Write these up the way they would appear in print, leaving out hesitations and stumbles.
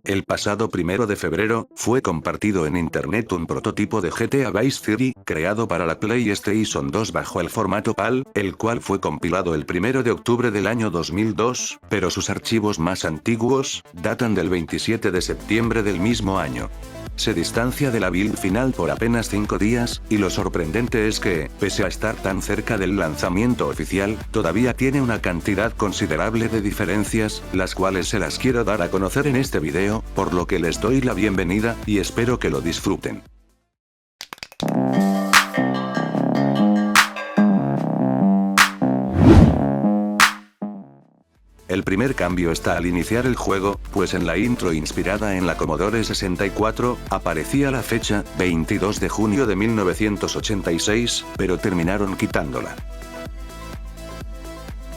El pasado 1 de febrero, fue compartido en internet un prototipo de GTA Vice City, creado para la PlayStation 2 bajo el formato PAL, el cual fue compilado el 1 de octubre del año 2002, pero sus archivos más antiguos, datan del 27 de septiembre del mismo año. Se distancia de la build final por apenas 5 días, y lo sorprendente es que, pese a estar tan cerca del lanzamiento oficial, todavía tiene una cantidad considerable de diferencias, las cuales se las quiero dar a conocer en este video, por lo que les doy la bienvenida, y espero que lo disfruten. El primer cambio está al iniciar el juego, pues en la intro inspirada en la Commodore 64, aparecía la fecha, 22 de junio de 1986, pero terminaron quitándola.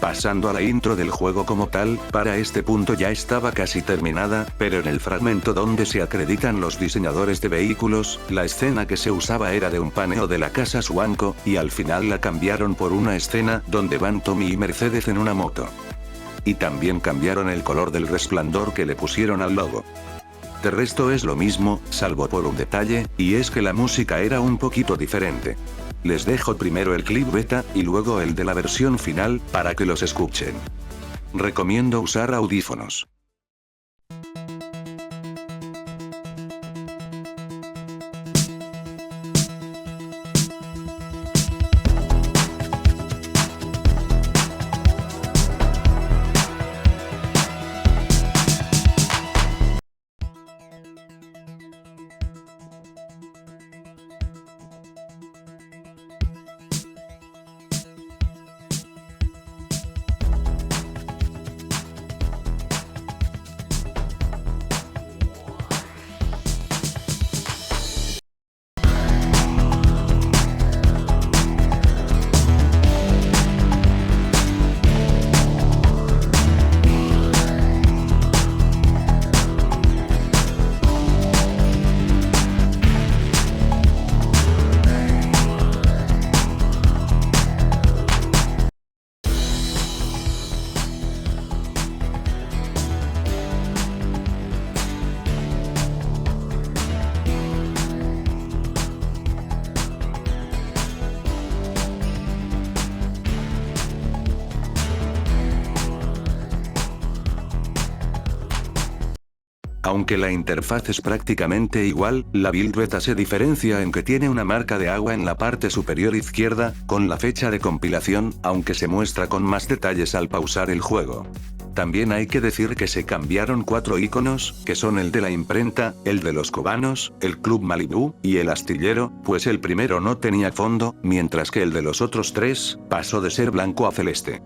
Pasando a la intro del juego como tal, para este punto ya estaba casi terminada, pero en el fragmento donde se acreditan los diseñadores de vehículos, la escena que se usaba era de un paneo de la casa Swanco, y al final la cambiaron por una escena donde van Tommy y Mercedes en una moto. Y también cambiaron el color del resplandor que le pusieron al logo. De resto es lo mismo, salvo por un detalle, y es que la música era un poquito diferente. Les dejo primero el clip beta, y luego el de la versión final, para que los escuchen. Recomiendo usar audífonos. Aunque la interfaz es prácticamente igual, la build beta se diferencia en que tiene una marca de agua en la parte superior izquierda, con la fecha de compilación, aunque se muestra con más detalles al pausar el juego. También hay que decir que se cambiaron 4 iconos, que son el de la imprenta, el de los cubanos, el Club Malibu, y el astillero, pues el primero no tenía fondo, mientras que el de los otros 3, pasó de ser blanco a celeste.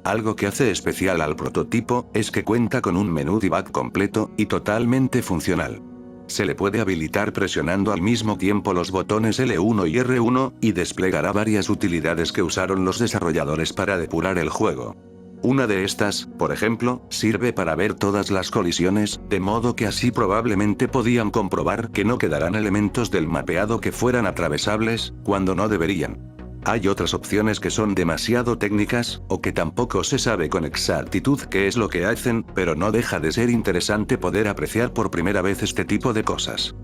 Algo que hace especial al prototipo, es que cuenta con un menú debug completo, y totalmente funcional. Se le puede habilitar presionando al mismo tiempo los botones L1 y R1, y desplegará varias utilidades que usaron los desarrolladores para depurar el juego. Una de estas, por ejemplo, sirve para ver todas las colisiones, de modo que así probablemente podían comprobar que no quedarán elementos del mapeado que fueran atravesables, cuando no deberían. Hay otras opciones que son demasiado técnicas, o que tampoco se sabe con exactitud qué es lo que hacen, pero no deja de ser interesante poder apreciar por primera vez este tipo de cosas.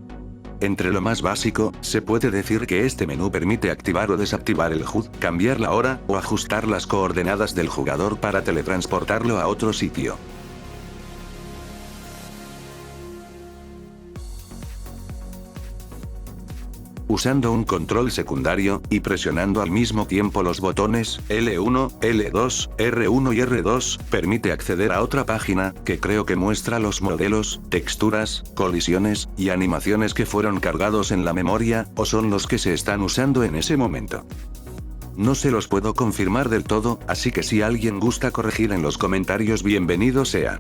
Entre lo más básico, se puede decir que este menú permite activar o desactivar el HUD, cambiar la hora, o ajustar las coordenadas del jugador para teletransportarlo a otro sitio. Usando un control secundario, y presionando al mismo tiempo los botones L1, L2, R1 y R2, permite acceder a otra página, que creo que muestra los modelos, texturas, colisiones, y animaciones que fueron cargados en la memoria, o son los que se están usando en ese momento. No se los puedo confirmar del todo, así que si alguien gusta corregir en los comentarios, bienvenido sea.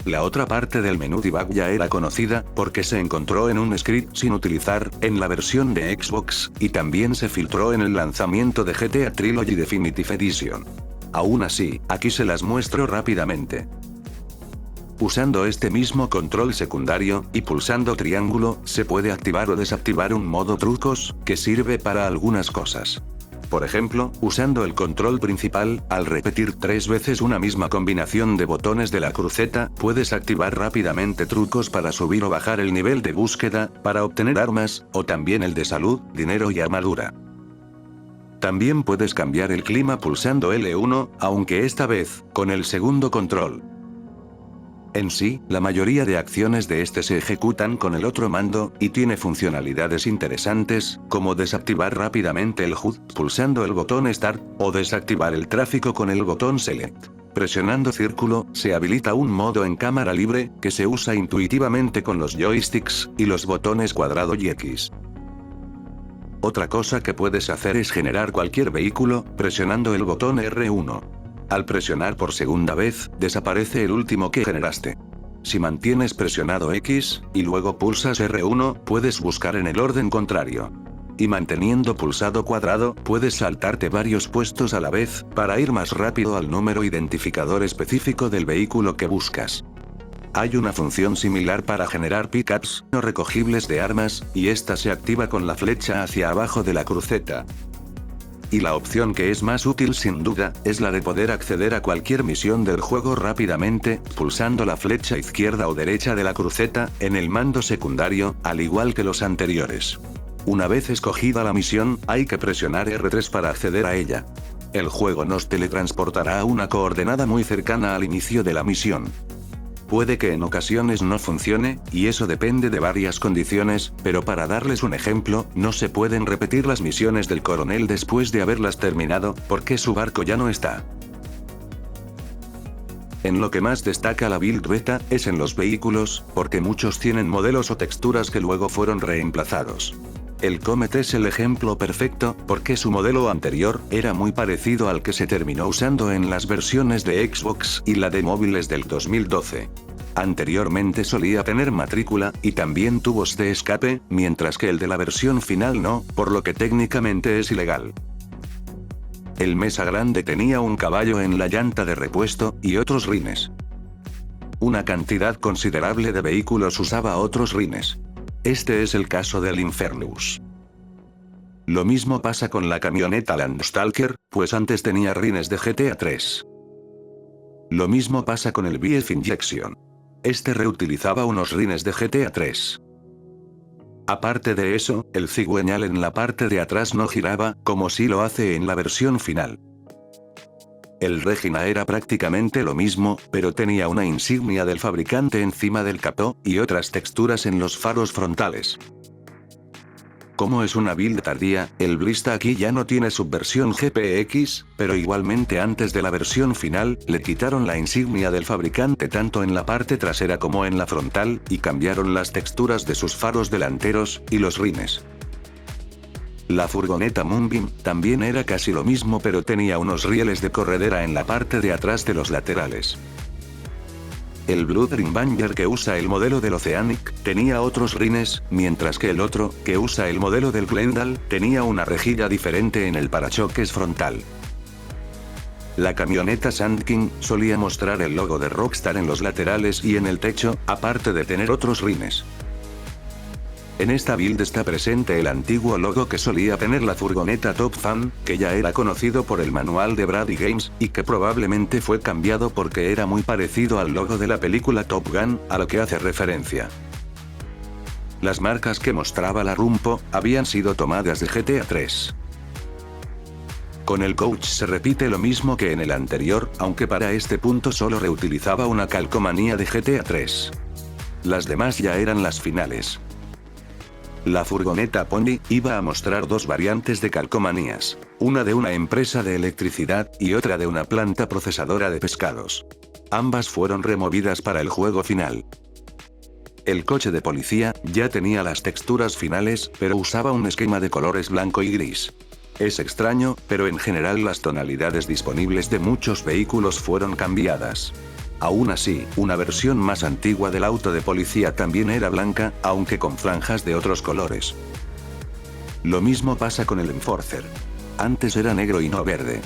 La otra parte del menú debug ya era conocida, porque se encontró en un script sin utilizar, en la versión de Xbox, y también se filtró en el lanzamiento de GTA Trilogy Definitive Edition. Aún así, aquí se las muestro rápidamente. Usando este mismo control secundario, y pulsando triángulo, se puede activar o desactivar un modo trucos, que sirve para algunas cosas. Por ejemplo, usando el control principal, al repetir 3 veces una misma combinación de botones de la cruceta, puedes activar rápidamente trucos para subir o bajar el nivel de búsqueda, para obtener armas, o también el de salud, dinero y armadura. También puedes cambiar el clima pulsando L1, aunque esta vez, con el segundo control. En sí, la mayoría de acciones de este se ejecutan con el otro mando, y tiene funcionalidades interesantes, como desactivar rápidamente el HUD, pulsando el botón Start, o desactivar el tráfico con el botón Select. Presionando círculo, se habilita un modo en cámara libre, que se usa intuitivamente con los joysticks, y los botones cuadrado y X. Otra cosa que puedes hacer es generar cualquier vehículo, presionando el botón R1. Al presionar por segunda vez, desaparece el último que generaste. Si mantienes presionado X, y luego pulsas R1, puedes buscar en el orden contrario. Y manteniendo pulsado cuadrado, puedes saltarte varios puestos a la vez, para ir más rápido al número identificador específico del vehículo que buscas. Hay una función similar para generar pickups, o recogibles de armas, y esta se activa con la flecha hacia abajo de la cruceta. Y la opción que es más útil sin duda, es la de poder acceder a cualquier misión del juego rápidamente, pulsando la flecha izquierda o derecha de la cruceta, en el mando secundario, al igual que los anteriores. Una vez escogida la misión, hay que presionar R3 para acceder a ella. El juego nos teletransportará a una coordenada muy cercana al inicio de la misión. Puede que en ocasiones no funcione, y eso depende de varias condiciones, pero para darles un ejemplo, no se pueden repetir las misiones del coronel después de haberlas terminado, porque su barco ya no está. En lo que más destaca la build beta, es en los vehículos, porque muchos tienen modelos o texturas que luego fueron reemplazados. El Comet es el ejemplo perfecto, porque su modelo anterior era muy parecido al que se terminó usando en las versiones de Xbox y la de móviles del 2012. Anteriormente solía tener matrícula, y también tubos de escape, mientras que el de la versión final no, por lo que técnicamente es ilegal. El Mesa Grande tenía un caballo en la llanta de repuesto, y otros rines. Una cantidad considerable de vehículos usaba otros rines. Este es el caso del Infernus. Lo mismo pasa con la camioneta Landstalker, pues antes tenía rines de GTA 3. Lo mismo pasa con el VF Injection. Este reutilizaba unos rines de GTA 3. Aparte de eso, el cigüeñal en la parte de atrás no giraba, como si lo hace en la versión final. El Regina era prácticamente lo mismo, pero tenía una insignia del fabricante encima del capó, y otras texturas en los faros frontales. Como es una build tardía, el Blista aquí ya no tiene subversión GPX, pero igualmente antes de la versión final, le quitaron la insignia del fabricante tanto en la parte trasera como en la frontal, y cambiaron las texturas de sus faros delanteros, y los rines. La furgoneta Moonbeam también era casi lo mismo, pero tenía unos rieles de corredera en la parte de atrás de los laterales. El Blue Dream Banger, que usa el modelo del Oceanic, tenía otros rines, mientras que el otro, que usa el modelo del Glendale, tenía una rejilla diferente en el parachoques frontal. La camioneta Sand King solía mostrar el logo de Rockstar en los laterales y en el techo, aparte de tener otros rines. En esta build está presente el antiguo logo que solía tener la furgoneta Top Fan, que ya era conocido por el manual de Brady Games, y que probablemente fue cambiado porque era muy parecido al logo de la película Top Gun, a lo que hace referencia. Las marcas que mostraba la Rumpo habían sido tomadas de GTA 3. Con el Coach se repite lo mismo que en el anterior, aunque para este punto solo reutilizaba una calcomanía de GTA 3. Las demás ya eran las finales. La furgoneta Pony iba a mostrar dos variantes de calcomanías, una de una empresa de electricidad y otra de una planta procesadora de pescados. Ambas fueron removidas para el juego final. El coche de policía ya tenía las texturas finales, pero usaba un esquema de colores blanco y gris. Es extraño, pero en general las tonalidades disponibles de muchos vehículos fueron cambiadas. Aún así, una versión más antigua del auto de policía también era blanca, aunque con franjas de otros colores. Lo mismo pasa con el Enforcer. Antes era negro y no verde.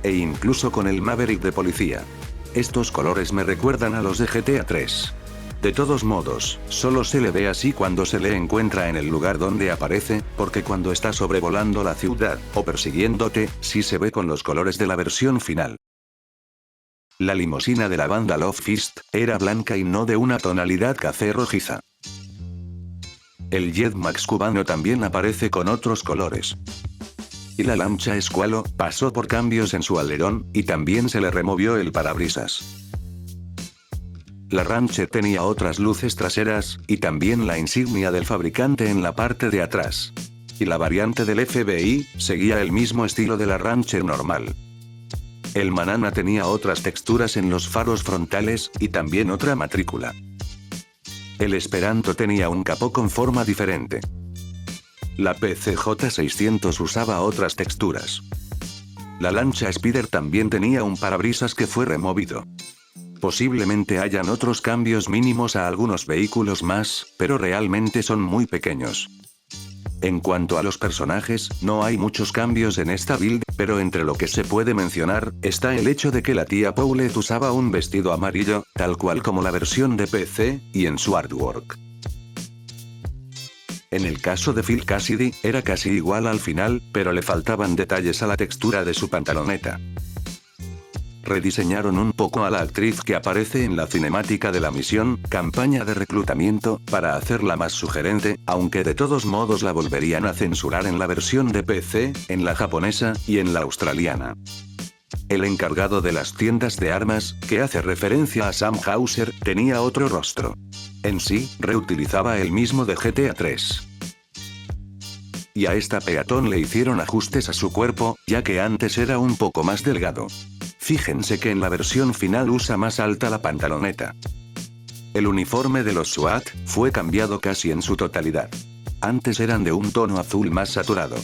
E incluso con el Maverick de policía. Estos colores me recuerdan a los de GTA 3. De todos modos, solo se le ve así cuando se le encuentra en el lugar donde aparece, porque cuando está sobrevolando la ciudad, o persiguiéndote, sí se ve con los colores de la versión final. La limusina de la banda Love Fist era blanca y no de una tonalidad café rojiza. El Jetmax cubano también aparece con otros colores. Y la lancha Squalo pasó por cambios en su alerón, y también se le removió el parabrisas. La Rancher tenía otras luces traseras, y también la insignia del fabricante en la parte de atrás. Y la variante del FBI seguía el mismo estilo de la Rancher normal. El Manana tenía otras texturas en los faros frontales, y también otra matrícula. El Esperanto tenía un capó con forma diferente. La PCJ600 usaba otras texturas. La lancha Spider también tenía un parabrisas que fue removido. Posiblemente hayan otros cambios mínimos a algunos vehículos más, pero realmente son muy pequeños. En cuanto a los personajes, no hay muchos cambios en esta build, pero entre lo que se puede mencionar, está el hecho de que la tía Paulette usaba un vestido amarillo, tal cual como la versión de PC, y en su artwork. En el caso de Phil Cassidy, era casi igual al final, pero le faltaban detalles a la textura de su pantaloneta. Rediseñaron un poco a la actriz que aparece en la cinemática de la misión, campaña de reclutamiento, para hacerla más sugerente, aunque de todos modos la volverían a censurar en la versión de PC, en la japonesa, y en la australiana. El encargado de las tiendas de armas, que hace referencia a Sam Hauser, tenía otro rostro. En sí, reutilizaba el mismo de GTA 3. Y a esta peatón le hicieron ajustes a su cuerpo, ya que antes era un poco más delgado. Fíjense que en la versión final usa más alta la pantaloneta. El uniforme de los SWAT fue cambiado casi en su totalidad. Antes eran de un tono azul más saturado.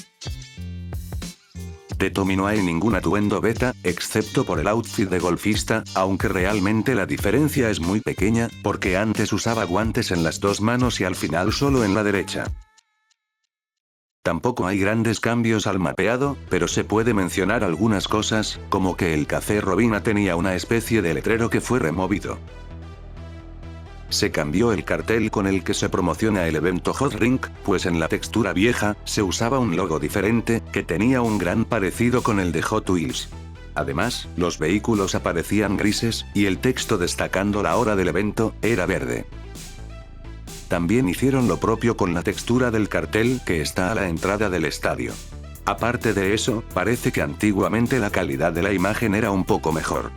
De Tommy no hay ningún atuendo beta, excepto por el outfit de golfista, aunque realmente la diferencia es muy pequeña, porque antes usaba guantes en las dos manos y al final solo en la derecha. Tampoco hay grandes cambios al mapeado, pero se puede mencionar algunas cosas, como que el Café Robina tenía una especie de letrero que fue removido. Se cambió el cartel con el que se promociona el evento Hot Ring, pues en la textura vieja, se usaba un logo diferente, que tenía un gran parecido con el de Hot Wheels. Además, los vehículos aparecían grises, y el texto destacando la hora del evento, era verde. También hicieron lo propio con la textura del cartel que está a la entrada del estadio. Aparte de eso, parece que antiguamente la calidad de la imagen era un poco mejor.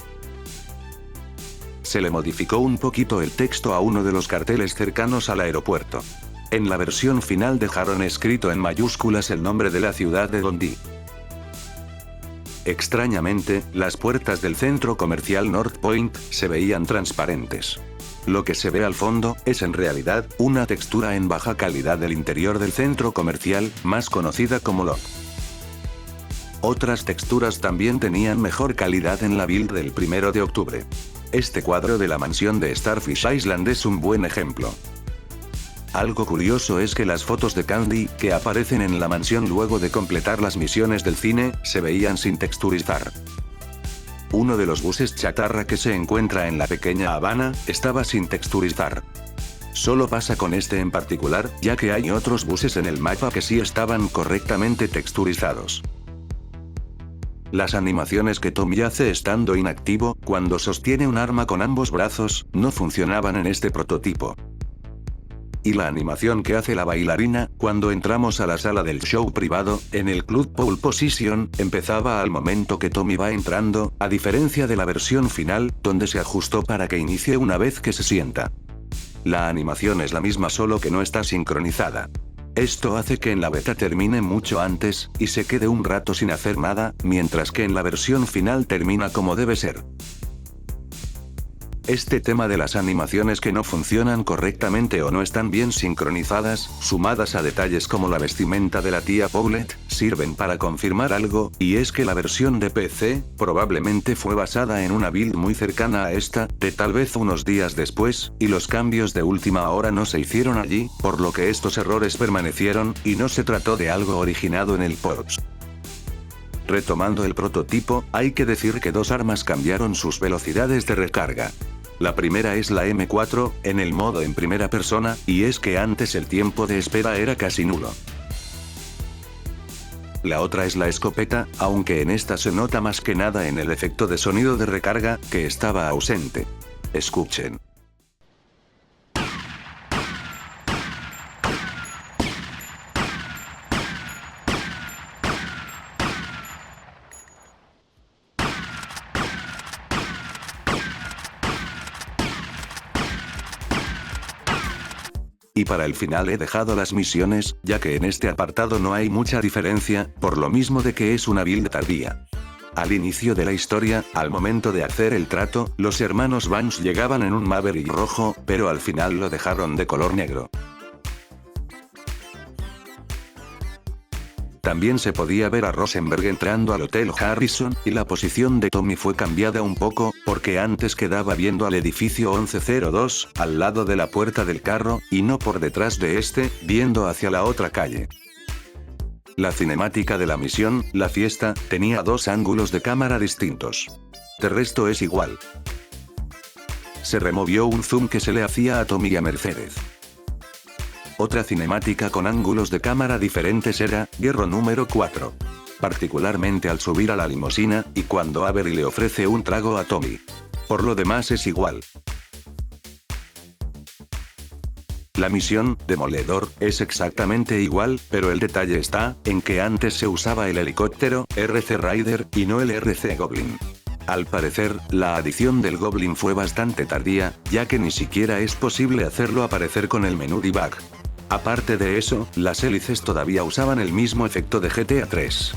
Se le modificó un poquito el texto a uno de los carteles cercanos al aeropuerto. En la versión final dejaron escrito en mayúsculas el nombre de la ciudad de Dundee. Extrañamente, las puertas del centro comercial North Point se veían transparentes. Lo que se ve al fondo, es en realidad, una textura en baja calidad del interior del centro comercial, más conocida como LOC. Otras texturas también tenían mejor calidad en la build del 1 de octubre. Este cuadro de la mansión de Starfish Island es un buen ejemplo. Algo curioso es que las fotos de Candy, que aparecen en la mansión luego de completar las misiones del cine, se veían sin texturizar. Uno de los buses chatarra que se encuentra en la pequeña Habana, estaba sin texturizar. Solo pasa con este en particular, ya que hay otros buses en el mapa que sí estaban correctamente texturizados. Las animaciones que Tommy hace estando inactivo, cuando sostiene un arma con ambos brazos, no funcionaban en este prototipo. Y la animación que hace la bailarina, cuando entramos a la sala del show privado, en el Club Pole Position, empezaba al momento que Tommy va entrando, a diferencia de la versión final, donde se ajustó para que inicie una vez que se sienta. La animación es la misma solo que no está sincronizada. Esto hace que en la beta termine mucho antes, y se quede un rato sin hacer nada, mientras que en la versión final termina como debe ser. Este tema de las animaciones que no funcionan correctamente o no están bien sincronizadas, sumadas a detalles como la vestimenta de la tía Paulette, sirven para confirmar algo, y es que la versión de PC, probablemente fue basada en una build muy cercana a esta, de tal vez unos días después, y los cambios de última hora no se hicieron allí, por lo que estos errores permanecieron, y no se trató de algo originado en el port. Retomando el prototipo, hay que decir que dos armas cambiaron sus velocidades de recarga. La primera es la M4, en el modo en primera persona, y es que antes el tiempo de espera era casi nulo. La otra es la escopeta, aunque en esta se nota más que nada en el efecto de sonido de recarga, que estaba ausente. Escuchen. Y para el final he dejado las misiones, ya que en este apartado no hay mucha diferencia, por lo mismo de que es una build tardía. Al inicio de la historia, al momento de hacer el trato, los hermanos Vance llegaban en un Maverick rojo, pero al final lo dejaron de color negro. También se podía ver a Rosenberg entrando al Hotel Harrison, y la posición de Tommy fue cambiada un poco, porque antes quedaba viendo al edificio 1102, al lado de la puerta del carro, y no por detrás de este, viendo hacia la otra calle. La cinemática de la misión, la fiesta, tenía dos ángulos de cámara distintos. De resto es igual. Se removió un zoom que se le hacía a Tommy y a Mercedes. Otra cinemática con ángulos de cámara diferentes era Guerra número 4. Particularmente al subir a la limusina, y cuando Avery le ofrece un trago a Tommy. Por lo demás es igual. La misión, Demoledor, es exactamente igual, pero el detalle está, en que antes se usaba el helicóptero, RC Raider, y no el RC Goblin. Al parecer, la adición del Goblin fue bastante tardía, ya que ni siquiera es posible hacerlo aparecer con el menú debug. Aparte de eso, las hélices todavía usaban el mismo efecto de GTA 3.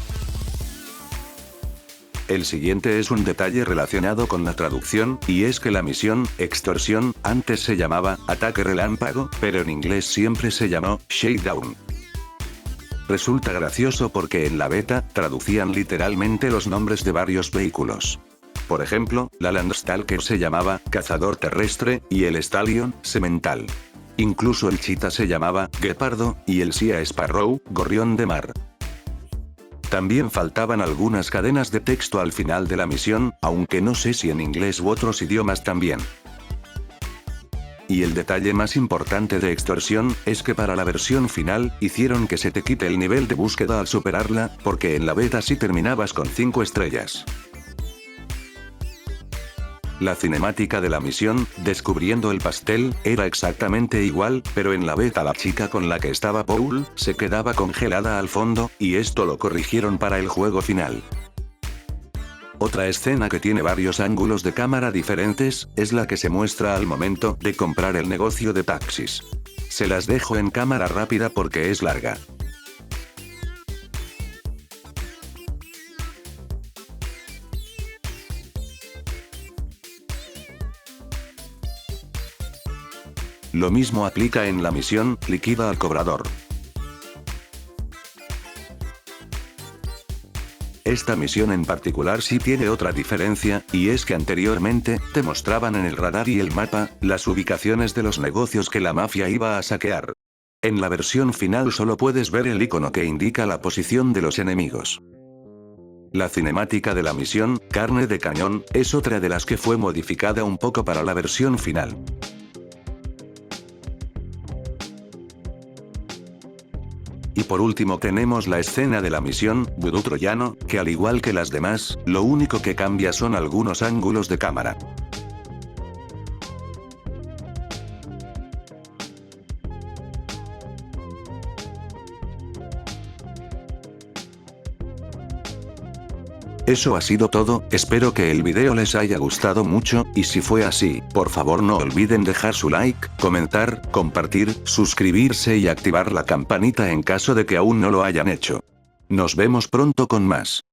El siguiente es un detalle relacionado con la traducción, y es que la misión, Extorsión, antes se llamaba Ataque Relámpago, pero en inglés siempre se llamó Shakedown. Resulta gracioso porque en la beta, traducían literalmente los nombres de varios vehículos. Por ejemplo, la Landstalker se llamaba Cazador Terrestre, y el Stallion, Semental. Incluso el Cheetah se llamaba Guepardo, y el Sea Sparrow, Gorrión de Mar. También faltaban algunas cadenas de texto al final de la misión, aunque no sé si en inglés u otros idiomas también. Y el detalle más importante de Extorsión, es que para la versión final, hicieron que se te quite el nivel de búsqueda al superarla, porque en la beta sí terminabas con 5 estrellas. La cinemática de la misión, Descubriendo el pastel, era exactamente igual, pero en la beta la chica con la que estaba Paul, se quedaba congelada al fondo, y esto lo corrigieron para el juego final. Otra escena que tiene varios ángulos de cámara diferentes, es la que se muestra al momento de comprar el negocio de taxis. Se las dejo en cámara rápida porque es larga. Lo mismo aplica en la misión, Liquida al cobrador. Esta misión en particular sí tiene otra diferencia, y es que anteriormente, te mostraban en el radar y el mapa, las ubicaciones de los negocios que la mafia iba a saquear. En la versión final solo puedes ver el icono que indica la posición de los enemigos. La cinemática de la misión, Carne de Cañón, es otra de las que fue modificada un poco para la versión final. Y por último tenemos la escena de la misión, Vudú Troyano, que al igual que las demás, lo único que cambia son algunos ángulos de cámara. Eso ha sido todo, espero que el video les haya gustado mucho, y si fue así, por favor no olviden dejar su like, comentar, compartir, suscribirse y activar la campanita en caso de que aún no lo hayan hecho. Nos vemos pronto con más.